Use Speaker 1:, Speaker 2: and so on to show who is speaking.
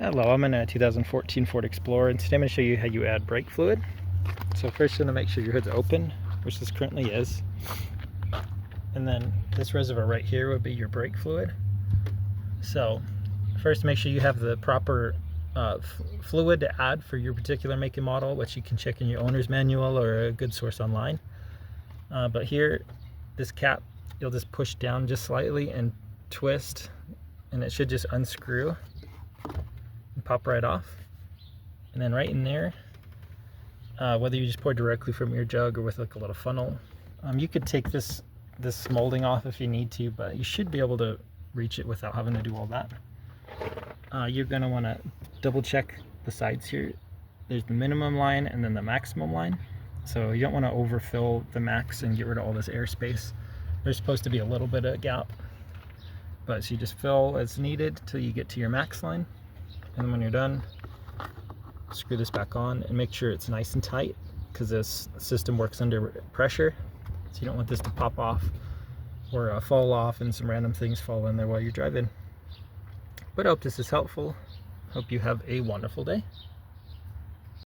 Speaker 1: Hello, I'm in a 2014 Ford Explorer, and today I'm going to show you how you add brake fluid. So first you're going to make sure your hood's open, which this currently is. And then this reservoir right here would be your brake fluid. So first make sure you have the proper fluid to add for your particular make and model, which you can check in your owner's manual or a good source online. But here, this cap, you'll just push down just slightly and twist, and it should just unscrew and pop right off. And then right in there, whether you just pour directly from your jug or with like a little funnel, you could take this molding off if you need to, but you should be able to reach it without having to do all that. You're going to want to double check the sides here. There's the minimum line and then the maximum line. So you don't want to overfill the max and get rid of all this airspace. There's supposed to be a little bit of gap, but so you just fill as needed till you get to your max line. And when you're done, screw this back on and make sure it's nice and tight, because this system works under pressure, so you don't want this to pop off or fall off and some random things fall in there while you're driving. But I hope this is helpful. Hope you have a wonderful day.